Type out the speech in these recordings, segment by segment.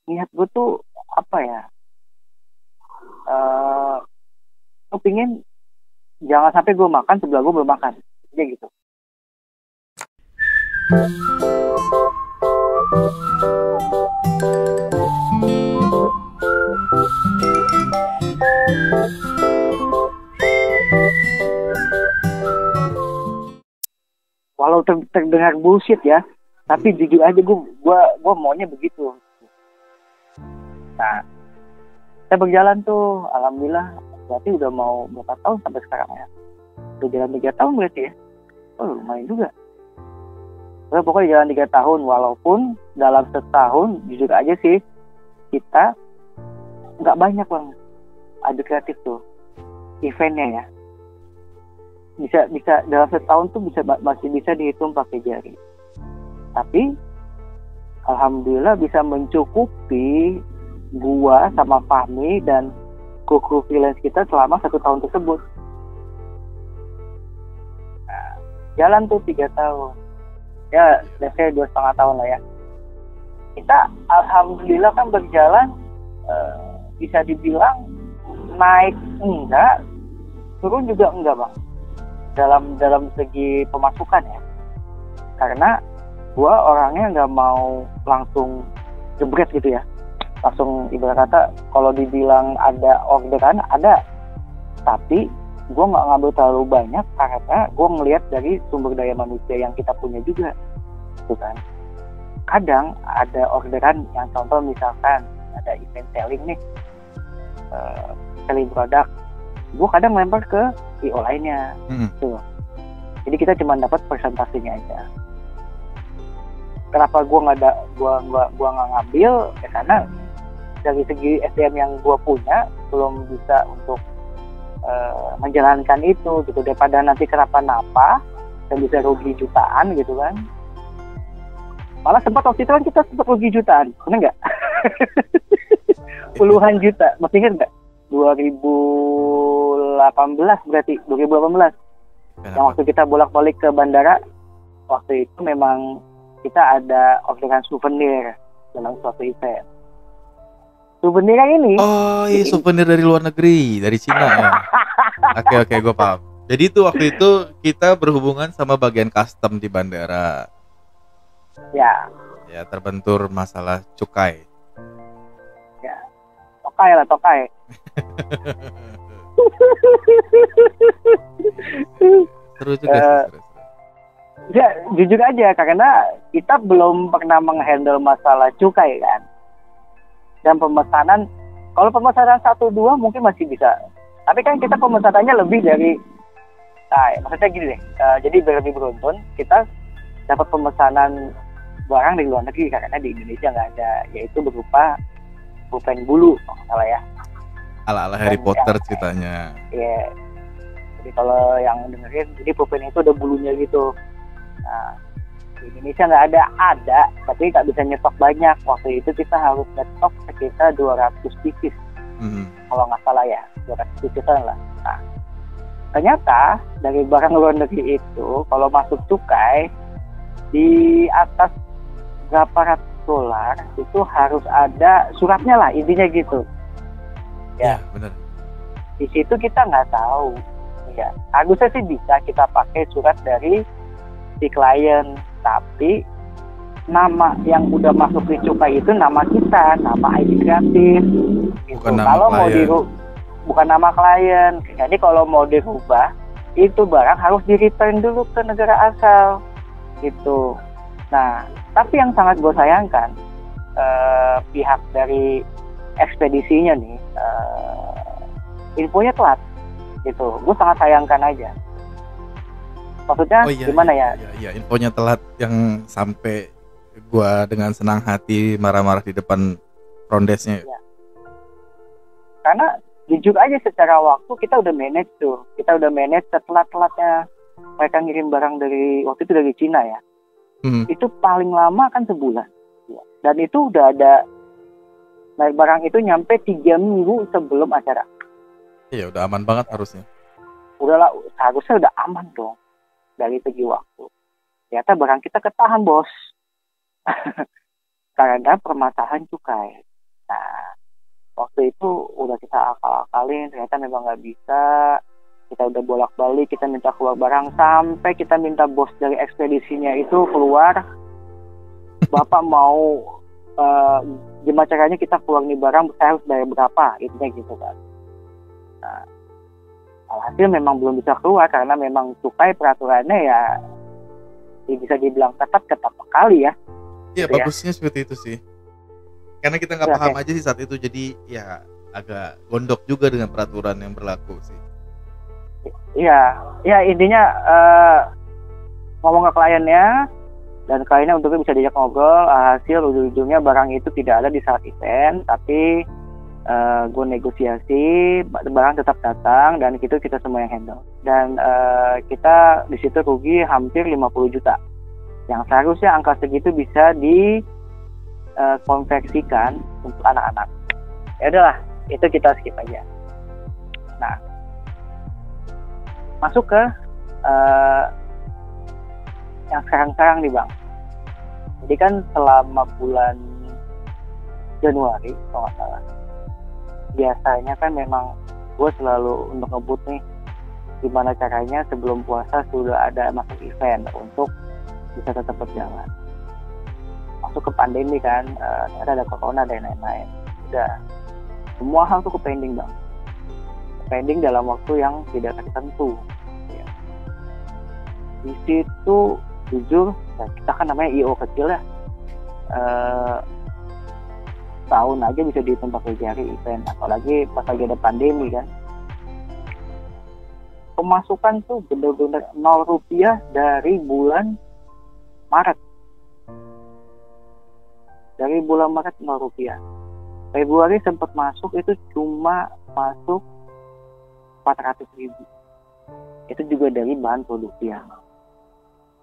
niat gue tuh apa ya, eh gue pingin jangan sampai gue makan sebelah gue belum makan, aja gitu. Walau terdengar bullshit ya, tapi jujur aja gue maunya begitu. Nah, saya berjalan tuh, alhamdulillah, berarti udah mau berapa tahun sampai sekarang ya? Udah jalan 3 tahun berarti ya? Oh lumayan juga. Udah pokoknya jalan 3 tahun, walaupun dalam setahun jujur aja sih kita nggak banyak bang adu kreatif tuh eventnya ya. Bisa dalam setahun tuh masih bisa dihitung pakai jari. Tapi alhamdulillah bisa mencukupi gua sama Fahmi dan kru freelance kita selama 1 tahun tersebut. Nah, jalan tuh 3 tahun. Ya, biasanya 2,5 tahun lah ya. Kita alhamdulillah kan berjalan bisa dibilang naik enggak, turun juga enggak bang. Dalam segi pemasukan ya. Karena gua orangnya nggak mau langsung jebret gitu ya. Langsung ibarat kata kalau dibilang ada orderan ada, tapi gue nggak ngambil terlalu banyak karena gue ngelihat dari sumber daya manusia yang kita punya juga, gitu kan. Kadang ada orderan yang contoh misalkan ada event selling nih, selling produk, gue kadang lempar ke IO lainnya, tuh. Jadi kita cuma dapat persentasenya aja. Kenapa gue nggak ngambil? Ya karena dari segi SDM yang gue punya belum bisa untuk menjalankan itu gitu, daripada nanti kenapa-napa dan bisa rugi jutaan gitu kan. Malah sempat waktu itu kan kita sempat rugi jutaan, bener nggak? Puluhan juta, masih ingat nggak? 2018 berarti 2018. Yang waktu kita bolak-balik ke bandara, waktu itu memang kita ada orderan souvenir dalam suatu event. Souvenir yang ini. Oh iya, souvenir dari luar negeri, dari Cina ya. Oke, gue paham. Jadi itu waktu itu kita berhubungan sama bagian custom di bandara. Ya. Ya, terbentur masalah cukai. Ya, tokai. Seru juga sih, seru. Ya, jujur aja karena kita belum pernah menghandle masalah cukai kan. Dan pemesanan, kalau pemesanan 1-2 mungkin masih bisa. Tapi kan kita pemesanannya lebih dari, nah maksudnya gini deh, jadi biar lebih beruntun, kita dapat pemesanan barang dari luar negeri karena di Indonesia nggak ada, yaitu berupa pulpen bulu, kalau salah ya. Ala-ala Harry Potter ceritanya. Iya. Jadi kalau yang dengerin, jadi pulpen itu ada bulunya gitu. Nah, di Indonesia nggak ada, tapi nggak bisa nyetok banyak. Waktu itu kita harus nyetok sekitar 200 pieces, kalau nggak salah ya, 200 pieces lah. Nah, ternyata dari barang luar negeri itu, kalau masuk cukai di atas berapa ratus dolar itu harus ada suratnya lah, intinya gitu. Ya, benar. Di situ kita nggak tahu. Ya, harusnya sih bisa kita pakai surat dari si klien, tapi nama yang udah masuk di cukai itu nama kita, nama ID kreatif. Gitu. Bukan nama kalau klien. Bukan nama klien. Jadi kalau mau dirubah, itu barang harus di-return dulu ke negara asal. Gitu. Nah, tapi yang sangat gue sayangkan, pihak dari ekspedisinya nih, infonya telat. Gitu. Gue sangat sayangkan aja. Maksudnya gimana ya? Iya, infonya telat yang sampai gua dengan senang hati marah-marah di depan front desk-nya. Ya. Karena jujur aja secara waktu kita udah manage tuh. Kita udah manage setelat-telatnya mereka ngirim barang dari, waktu itu dari Cina ya. Itu paling lama kan sebulan. Dan itu udah ada, nah barang itu nyampe 3 minggu sebelum acara. Iya, udah aman banget harusnya. Udahlah, harusnya udah aman dong. Dari segi waktu. Ternyata barang kita ketahan bos. Karena permasalahan cukai. waktu itu udah kita akal-akalin, ternyata memang nggak bisa. Kita udah bolak-balik, kita minta keluar barang, sampai kita minta bos dari ekspedisinya itu keluar. Bapak mau gimana caranya kita keluar nih barang, saya harus bayar berapa, intinya gitu kan. Nah, alhasil memang belum bisa keluar karena memang cukai peraturannya ya bisa dibilang ketat sekali ya. Iya, gitu bagusnya seperti itu sih. Karena kita nggak Ya, paham oke. aja sih saat itu, jadi ya agak gondok juga dengan peraturan yang berlaku sih. Ya intinya ngomong ke kliennya, dan kliennya untuknya bisa diajak ngobrol. Hasil ujung-ujungnya barang itu tidak ada di saat event, tapi gue negosiasi, barang tetap datang dan itu kita semua yang handle. Dan kita di situ rugi hampir 50 juta. Yang seharusnya angka segitu bisa dikonversikan untuk anak-anak. Ya udahlah, itu kita skip aja. Nah, masuk ke yang sekarang-sekarang nih Bang. Jadi kan selama bulan Januari kalau nggak salah, biasanya kan memang gue selalu untuk ngebut nih gimana caranya sebelum puasa sudah ada masuk event untuk bisa tetap berjalan. Masuk ke pandemi kan, ada corona dan lain-lain. Udah semua hal tuh pending Bang. Pending dalam waktu yang tidak tertentu. Ya. Di situ jujur, kita kan namanya IO kecil ya. Tahun aja bisa dihitung pakai jari event, apalagi pas lagi ada pandemi kan. Pemasukan tuh bener-bener 0 rupiah dari bulan Maret. Dari bulan Maret 0 rupiah. Februari sempat masuk, itu cuma masuk 400.000. Itu juga dari bahan produksian.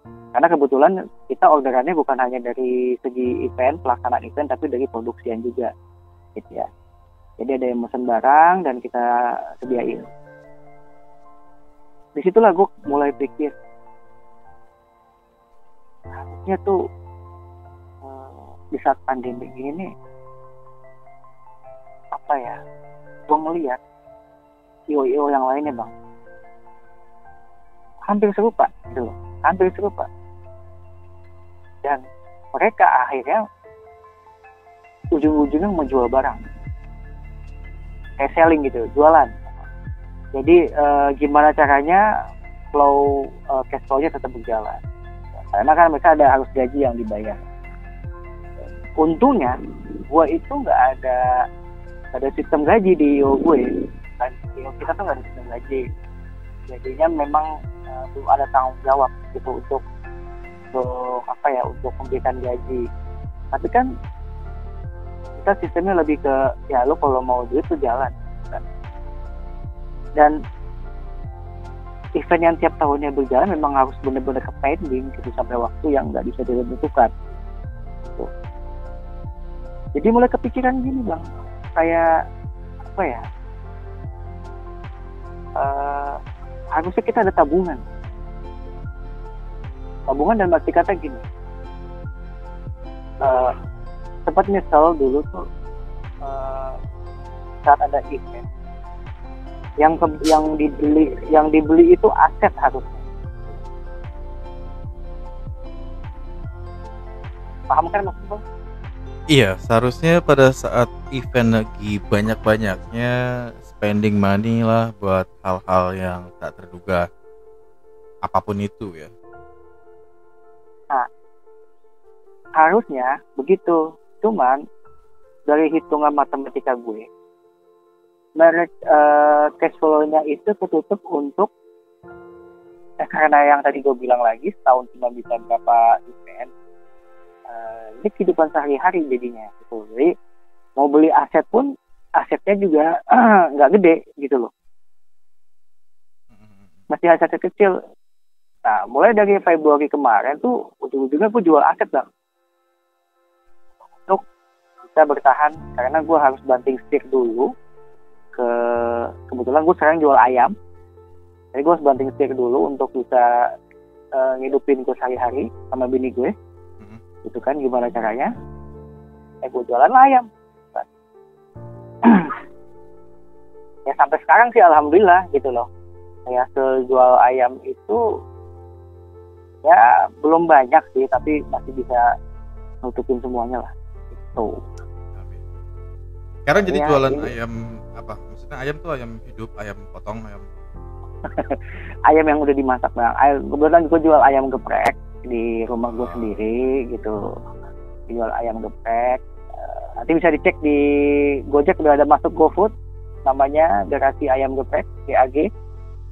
Karena kebetulan kita orderannya bukan hanya dari segi event, pelaksanaan event, tapi dari produksian juga, gitu ya. Jadi ada yang mesen barang dan kita sediain. Disitulah gue mulai pikir, harusnya tuh di saat pandemi ini apa ya? Gue ngeliat IO-IO yang lainnya Bang, hampir serupa, gitu loh. Hampir serupa. Dan mereka akhirnya ujung-ujungnya menjual barang, kayak selling gitu, jualan. Jadi gimana caranya flow cash flow-nya tetap berjalan, karena kan mereka harus gaji yang dibayar. Untungnya gue itu nggak ada sistem gaji di IO gue kan. IO kita tuh nggak ada sistem gaji, jadinya memang belum ada tanggung jawab gitu untuk apa ya, untuk memberikan gaji. Tapi kan kita sistemnya lebih ke ya lo kalau mau duit tuh jalan kan. Dan event yang tiap tahunnya berjalan memang harus benar-benar ke pending gitu sampai waktu yang nggak bisa ditentukan gitu. Jadi mulai kepikiran gini Bang, kayak apa ya, harusnya kita ada tabungan dan berarti kata gini, sempat nyesel dulu tuh saat ada event yang dibeli itu aset harusnya. Paham kan maksudnya? Iya, seharusnya pada saat event lagi banyak-banyaknya spending money lah buat hal-hal yang tak terduga, apapun itu ya. Nah, harusnya begitu. Cuman dari hitungan matematika gue, cash flow-nya itu ketutup untuk karena yang tadi gue bilang lagi, setahun cuma bisa berapa event. Ini kehidupan sehari-hari jadinya gitu. Jadi mau beli aset pun asetnya juga nggak gede gitu loh, masih asetnya kecil. Nah, mulai dari Februari kemarin tuh ujung-ujungnya gue jual aset Bang untuk bisa bertahan, karena gue harus banting setir dulu. Kebetulan gue sekarang jual ayam, jadi gue harus banting setir dulu untuk bisa ngidupin gue sehari-hari sama bini gue. Itu kan gimana caranya? Gue jualan ayam. ya sampai sekarang sih alhamdulillah gitu loh. Ya jual ayam itu ya belum banyak sih, tapi masih bisa nutupin semuanya lah gitu. Amin. Sekarang jadi Ya, jualan ini ayam apa? Maksudnya ayam tuh ayam hidup, ayam potong, ayam. ayam yang udah dimasak bang. Kebetulan gue jual ayam geprek di rumah gue sendiri gitu. Jual ayam geprek. Nanti bisa dicek di Gojek, udah ada masuk GoFood, namanya Garasi Ayam Geprek, GAG.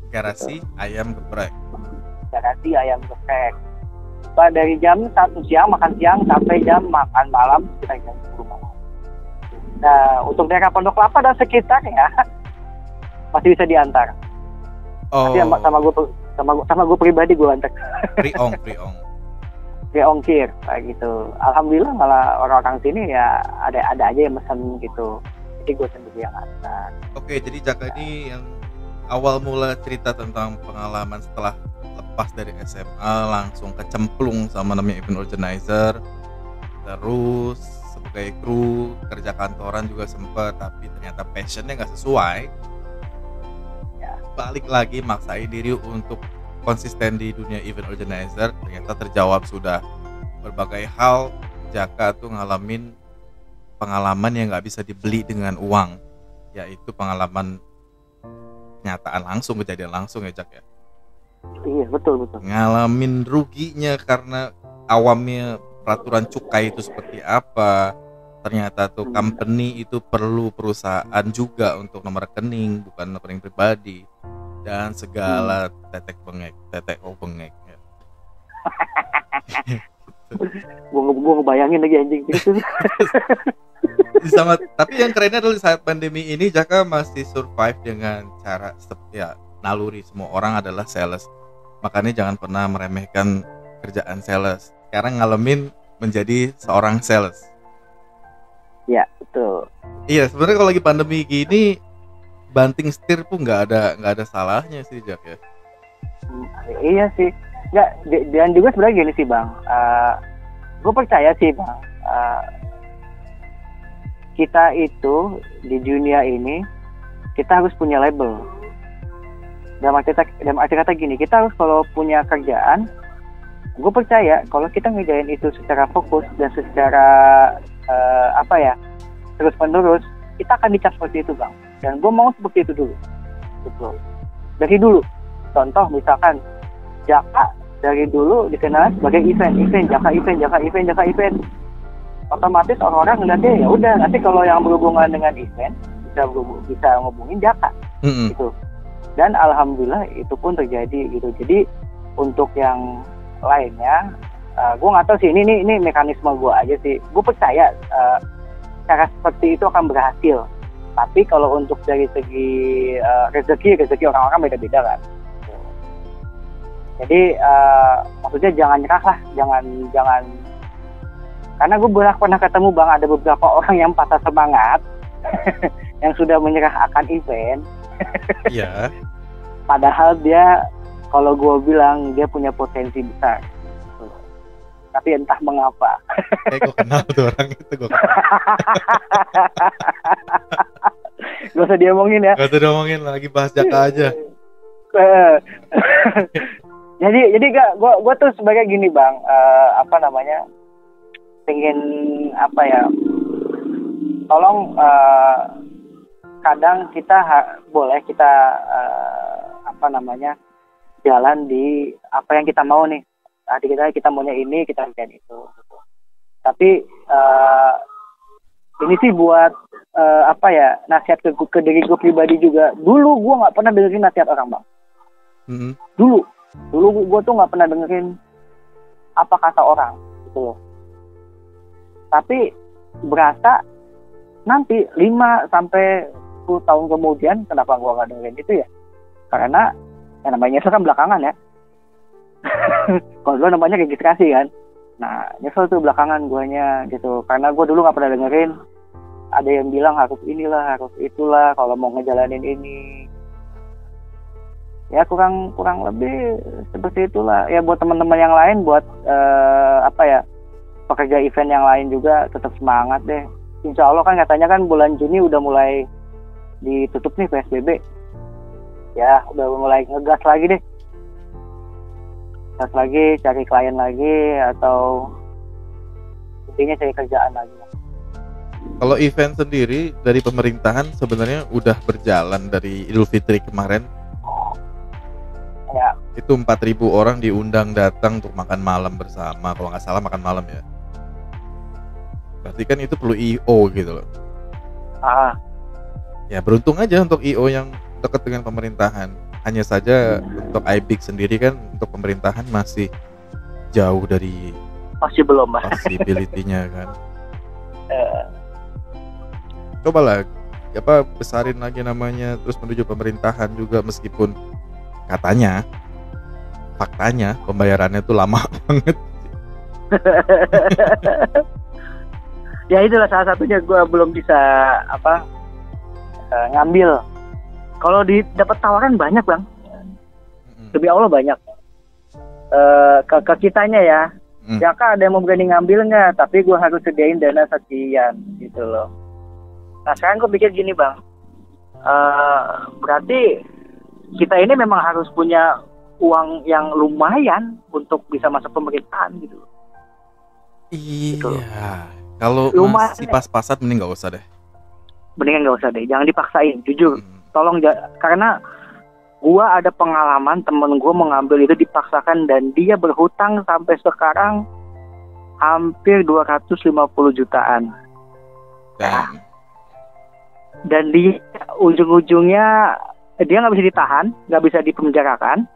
Garasi ayam geprek. Garasi Ayam Geprek. Pak, dari jam 1 siang makan siang sampai jam makan malam kita jam 10 malam. Nah, untuk daerah Pondok Kelapa dan sekitarnya masih bisa diantar. Oh, Tapi sama gue pribadi gue antar. priong. Dia ongkir kayak gitu. Alhamdulillah malah orang-orang sini ya ada aja yang mesen gitu. Jadi gue sendiri yang antar. Oke, jadi Jaka ini yang awal mula cerita tentang pengalaman setelah lepas dari SMA langsung kecemplung sama namanya event organizer, terus sebagai kru kerja kantoran juga sempet, tapi ternyata passionnya nggak sesuai. Ya. Balik lagi maksain diri untuk konsisten di dunia event organizer, ternyata terjawab sudah. Berbagai hal Jaka tuh ngalamin pengalaman yang nggak bisa dibeli dengan uang, yaitu pengalaman kenyataan langsung, kejadian langsung ya Jak ya. Iya, betul. Ngalamin ruginya karena awamnya peraturan cukai itu seperti apa. Ternyata tuh company itu perlu perusahaan juga untuk nomor rekening, bukan rekening pribadi. Dan segala tetek bengek ya. Gue ngebayangin lagi anjing gitu. Tapi yang kerennya adalah saat pandemi ini Jaka masih survive dengan cara ya naluri semua orang adalah sales. Makanya jangan pernah meremehkan kerjaan sales. Sekarang ngalamin menjadi seorang sales. Ya, betul. Iya, sebenarnya kalau lagi pandemi gini banting setir pun nggak ada salahnya sih Jak ya. Iya sih. Nggak, dan juga sebenarnya gini sih bang. Gue percaya sih bang. Kita itu di dunia ini kita harus punya label. Dalam arti kata gini, kita harus kalau punya kerjaan, gue percaya kalau kita ngerjain itu secara fokus dan secara terus menerus, kita akan dicap seperti itu bang. Dan gue mau seperti itu dulu, gitu. Dari dulu, contoh misalkan Jaka dari dulu dikenal sebagai event, Jaka event. Otomatis orang-orang ngeliatnya ya udah, nanti kalau yang berhubungan dengan event bisa ngubungin Jaka, gitu. Dan alhamdulillah itu pun terjadi gitu. Jadi untuk yang lainnya, gue nggak tahu sih ini mekanisme gue aja sih. Gue percaya cara seperti itu akan berhasil. Tapi kalau untuk dari segi rezeki orang-orang beda-beda kan. Jadi maksudnya jangan nyerah lah, jangan. Karena gue pernah ketemu bang, ada beberapa orang yang patah semangat, yang sudah menyerah akan event. Iya. Padahal dia, kalau gue bilang dia punya potensi besar. Tapi entah mengapa. Gue kenal tuh orang itu, gue kenal. Gak usah diomongin ya. Gak usah diomongin, lagi bahas Jaka aja. Jadi gue tuh sebagai gini bang, pengen tolong kadang kita boleh kita jalan di apa yang kita mau nih. Hati kita maunya ini, kita kerjain itu. Tapi ini sih buat nasihat ke diri gue pribadi juga. Dulu gue nggak pernah dengerin nasihat orang bang. Dulu gue tuh nggak pernah dengerin apa kata orang gitu loh. Tapi berasa nanti 5 sampai 10 tahun kemudian kenapa gue nggak dengerin itu ya? Karena yang namanya itu kan belakangan ya. Kalau dulu namanya registrasi kan. Nah nyesel tuh belakangan guanya gitu. Karena gue dulu nggak pernah dengerin. Ada yang bilang harus inilah, harus itulah kalau mau ngejalanin ini. Ya kurang lebih seperti itulah. Ya buat teman-teman yang lain, buat pekerja event yang lain juga tetap semangat deh. Insya Allah kan katanya kan bulan Juni udah mulai ditutup nih PSBB, ya udah mulai ngegas lagi deh, gas lagi, cari klien lagi, atau intinya cari kerjaan lagi. Kalau event sendiri dari pemerintahan sebenarnya udah berjalan dari Idul Fitri kemarin. Ya, Itu 4.000 orang diundang datang untuk makan malam bersama, kalau nggak salah makan malam ya. Berarti kan itu perlu IO gitu loh. Ya beruntung aja untuk IO yang dekat dengan pemerintahan. Hanya saja untuk IBIC sendiri kan untuk pemerintahan masih jauh dari masih belum, Mas. possibility-nya kan. Cobalah besarin lagi namanya, terus menuju pemerintahan juga, meskipun katanya faktanya pembayarannya tuh lama banget. Ya itulah salah satunya gue belum bisa ngambil. Kalau dapat tawaran banyak, Bang. Demi Allah banyak. Ke kitanya ya. Ya kan ada yang mau berani ngambil nggak? Tapi gue harus sediain dana sekian gitu loh. Nah sekarang gue pikir gini, Bang. Berarti kita ini memang harus punya uang yang lumayan untuk bisa masuk pemerintahan gitu. Iya. Kalau masih Lumayan. pas-pasan mending nggak usah deh. Mendingan nggak usah deh, jangan dipaksain, jujur. Tolong, karena gua ada pengalaman temen gua mengambil itu dipaksakan dan dia berhutang sampai sekarang hampir 250 jutaan. Dan dia ujung-ujungnya dia nggak bisa ditahan, nggak bisa dipenjarakan.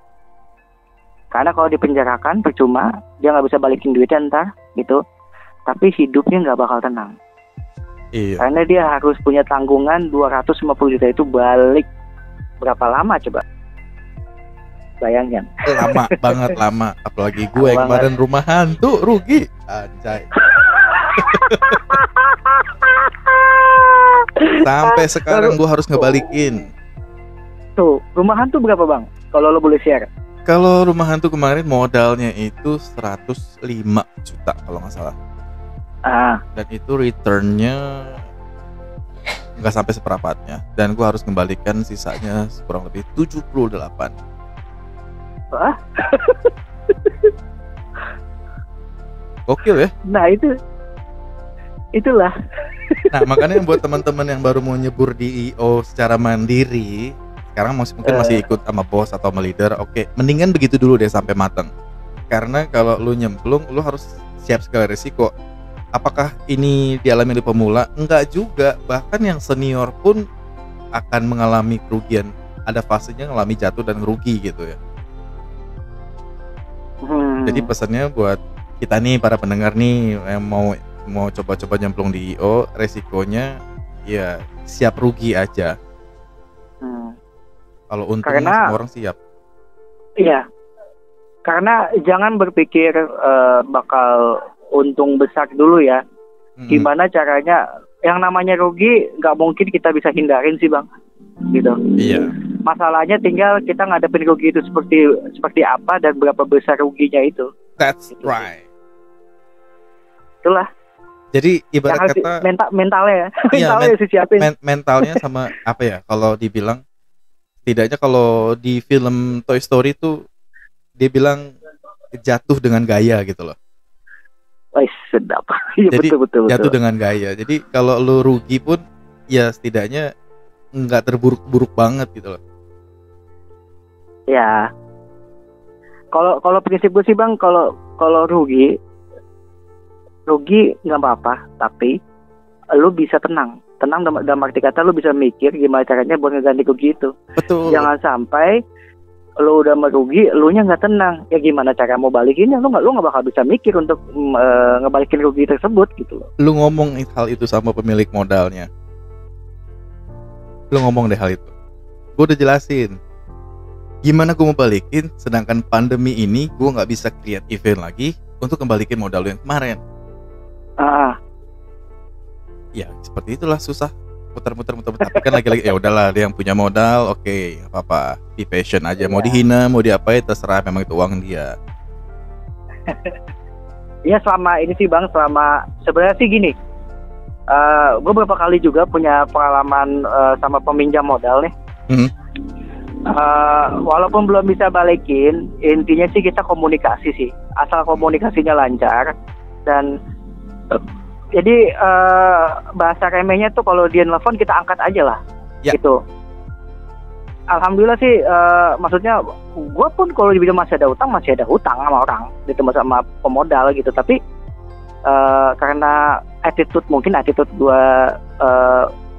Karena kalau dipenjarakan percuma, dia nggak bisa balikin duitnya ntar gitu. Tapi hidupnya nggak bakal tenang. Iya. Karena dia harus punya tanggungan 250 juta itu balik berapa lama coba? Bayangkan. Lama banget, lama. Apalagi gue yang kemarin rumah hantu rugi. Anjay. Sampai sekarang gue harus ngebalikin. Tuh, rumah hantu berapa, Bang? Kalau lo boleh share. Kalau rumah hantu kemarin modalnya itu 105 juta kalau nggak salah. Dan itu returnnya nggak sampai seperempatnya. Dan gue harus kembalikan sisanya kurang lebih 78. Wah. Gokil ya. Nah itulah. Nah makanya buat teman-teman yang baru mau nyebur di IO secara mandiri, sekarang mungkin masih ikut sama bos atau sama leader, oke, mendingan begitu dulu deh sampai mateng. Karena kalau lu nyemplung, lu harus siap segala risiko. Apakah ini dialami oleh pemula? Enggak juga, bahkan yang senior pun akan mengalami kerugian. Ada fasenya ngalami jatuh dan rugi gitu ya. Jadi pesannya buat kita nih, para pendengar nih yang mau coba-coba nyemplung di IO, resikonya ya siap rugi aja. Kalau untungnya semua orang siap. Iya. Karena jangan berpikir bakal untung besar dulu ya. Gimana caranya? Yang namanya rugi nggak mungkin kita bisa hindarin sih, Bang. Gitu. Iya. Masalahnya tinggal kita ngadepin rugi itu seperti apa dan berapa besar ruginya itu. That's gitu. right. Itulah. Jadi ibarat kata mentalnya siapin. Mentalnya sama apa ya? Kalau dibilang setidaknya kalau di film Toy Story itu dia bilang jatuh dengan gaya gitu loh. Wih, sedap. Iya, jadi betul. Jatuh dengan gaya. Jadi kalau lu rugi pun ya setidaknya nggak terburuk-buruk banget gitu loh. Ya. Kalau prinsip gue sih, Bang, kalau rugi nggak apa-apa, tapi lu bisa tenang dalam arti kata lu bisa mikir gimana caranya buat ngeganti rugi itu. Betul. Jangan sampai lu udah merugi, lu nya nggak tenang. Ya gimana cara mau balikinnya? Lu nggak bakal bisa mikir untuk ngebalikin rugi tersebut gitu loh. Lu ngomong hal itu sama pemilik modalnya. Lu ngomong deh hal itu. Gue udah jelasin. Gimana gue mau balikin? Sedangkan pandemi ini gue nggak bisa create event lagi untuk kembalikin modal lu yang kemarin. Ya seperti itulah, susah. Muter. Tapi kan lagi-lagi ya udahlah, dia yang punya modal, oke, apa-apa, be patient aja. Mau dihina, mau diapain terserah, memang itu uang dia. Ya selama ini sih, Bang, sebenarnya sih gini. gue beberapa kali juga punya pengalaman sama peminjam modal nih. Walaupun belum bisa balikin, intinya sih kita komunikasi sih, asal komunikasinya lancar. Dan jadi bahasa remehnya tuh kalau dia nelfon kita angkat aja lah, gitu. Alhamdulillah sih, maksudnya gue pun kalau dibilang masih ada hutang sama orang, gitu, sama pemodal gitu. Tapi karena attitude gue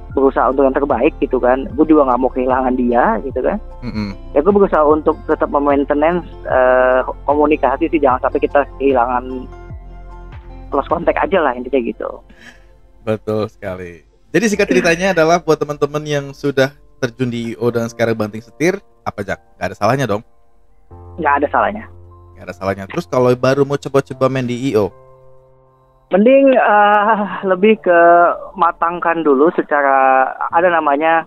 berusaha untuk yang terbaik gitu kan, gue juga nggak mau kehilangan dia gitu kan. Ya gue berusaha untuk tetap maintenance komunikasi sih, jangan sampai kita kehilangan close contact aja lah, intinya gitu. Betul sekali. Jadi singkat ceritanya adalah buat teman-teman yang sudah terjun di IO dan sekarang banting setir, apa Jak? Gak ada salahnya dong? Nggak ada salahnya. Nggak ada salahnya. Terus kalau baru mau coba-coba main di IO, mending lebih ke matangkan dulu secara ada namanya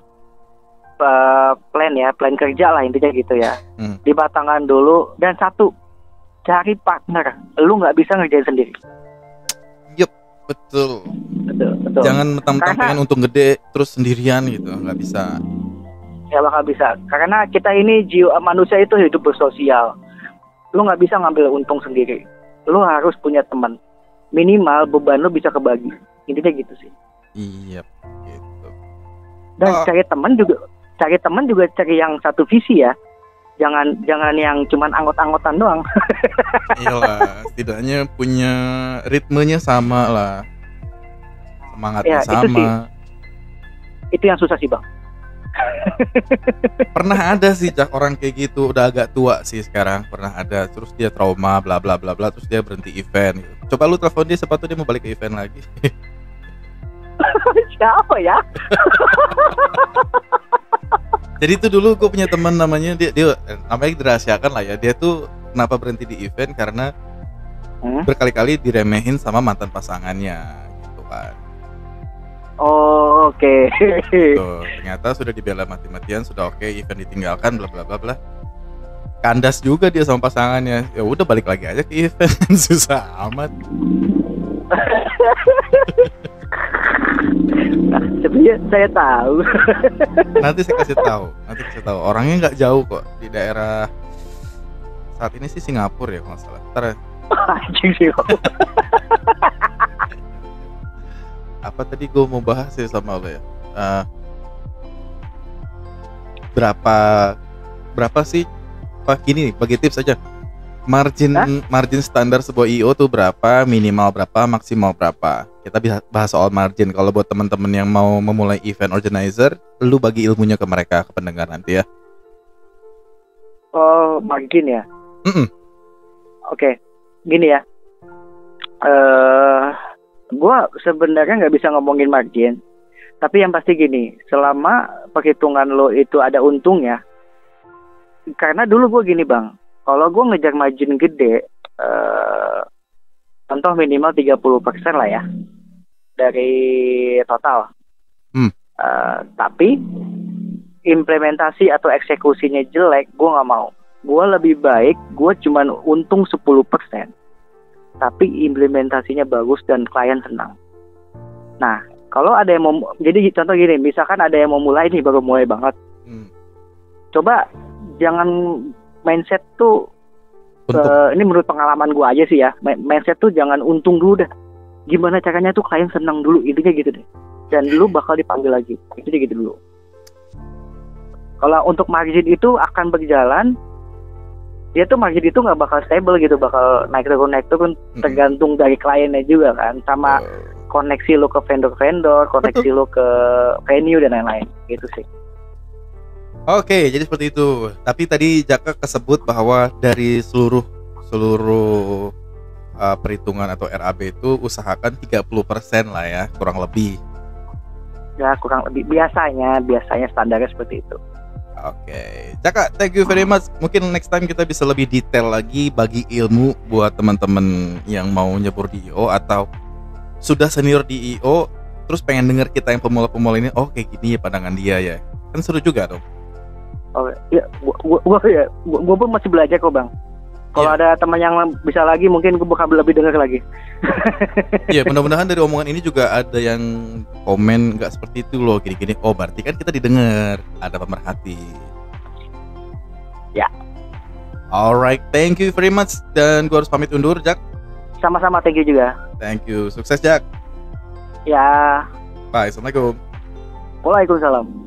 plan kerja lah, intinya gitu ya. Dimatangkan dulu. Dan satu, cari partner. Lu nggak bisa ngerjain sendiri. Yup, betul. Jangan mentang-mentang pengen untung gede terus sendirian gitu, nggak bisa. Ya bakal bisa. Karena kita ini manusia itu hidup bersosial. Lu nggak bisa ngambil untung sendiri. Lu harus punya teman. Minimal beban lu bisa kebagi, intinya gitu sih. Iya, gitu. Dan cari teman juga cari yang satu visi ya. Jangan yang cuman anggot-anggotan doang. Iyalah, setidaknya punya ritmenya sama lah, semangatnya sama. Itu yang susah sih Bang. Pernah ada sih Jak orang kayak gitu, udah agak tua sih sekarang, pernah ada, terus dia trauma bla bla bla bla, terus dia berhenti event gitu. Coba lu telepon dia, siapa tuh dia mau balik ke event lagi. Siapa ya? Jadi itu dulu gue punya teman namanya dia namanya dirahasiakan lah ya, dia tuh kenapa berhenti di event karena berkali-kali diremehin sama mantan pasangannya gitu kan. Oh, oke. Tuh, ternyata sudah dibela mati-matian, sudah oke, event ditinggalkan bla bla bla bla. Kandas juga dia sama pasangannya. Ya udah balik lagi aja ke event. Susah amat. Sebenarnya saya tahu. Nanti saya kasih tahu. Orangnya nggak jauh kok, di daerah saat ini sih Singapura ya kalau nggak salah. Ntar anjing sih. Apa tadi gue mau bahas ya sama lo ya? Berapa sih? Gini nih, bagi tips aja. Margin standar sebuah IO tuh berapa, minimal berapa, maksimal berapa. Kita bisa bahas soal margin. Kalau buat teman-teman yang mau memulai event organizer, lu bagi ilmunya ke mereka, ke pendengar nanti ya. Oh, margin ya. Oke, gini ya. Gua sebenarnya nggak bisa ngomongin margin, tapi yang pasti gini, selama perhitungan lo itu ada untungnya. Karena dulu gue gini Bang, kalau gue ngejar margin gede, contoh minimal 30% lah ya dari total. Tapi implementasi atau eksekusinya jelek, gue nggak mau. Gue lebih baik, gue cuman untung 10%. Tapi implementasinya bagus dan klien senang. Nah, kalau ada yang mau, jadi contoh gini, misalkan ada yang mau mulai nih, baru mulai banget. Coba jangan mindset tuh, ini menurut pengalaman gue aja sih ya, mindset tuh jangan untung dulu dah. Gimana caranya tuh klien senang dulu, intinya gitu deh. Dan lu bakal dipanggil lagi, itu gitu dulu. Kalau untuk margin itu akan berjalan, dia tuh margin itu nggak bakal stable gitu, bakal naik turun tergantung dari kliennya juga kan, sama koneksi lo ke vendor, koneksi lo ke venue dan lain-lain gitu sih. Oke, jadi seperti itu. Tapi tadi Jaka kesebut bahwa dari seluruh perhitungan atau RAB itu usahakan 30% lah ya, kurang lebih. Ya kurang lebih, biasanya standarnya seperti itu. Oke, Jaka, thank you very much. Mungkin next time kita bisa lebih detail lagi bagi ilmu buat teman-teman yang mau nyebur di IO atau sudah senior di IO, terus pengen denger kita yang pemula-pemula ini, oh kayak gini ya pandangan dia ya. Kan seru juga dong. Oh ya, gua pun masih belajar kok Bang. Kalau ada teman yang bisa lagi, mungkin gue bakal lebih dengar lagi. Iya, mudah-mudahan dari omongan ini juga ada yang komen nggak seperti itu loh, gini-gini. Oh, berarti kan kita didengar, ada pemerhati. Ya. Alright, thank you very much. Dan gue harus pamit undur, Jack. Sama-sama, thank you juga. Thank you, sukses Jack. Ya. Bye, assalamualaikum. Waalaikumsalam.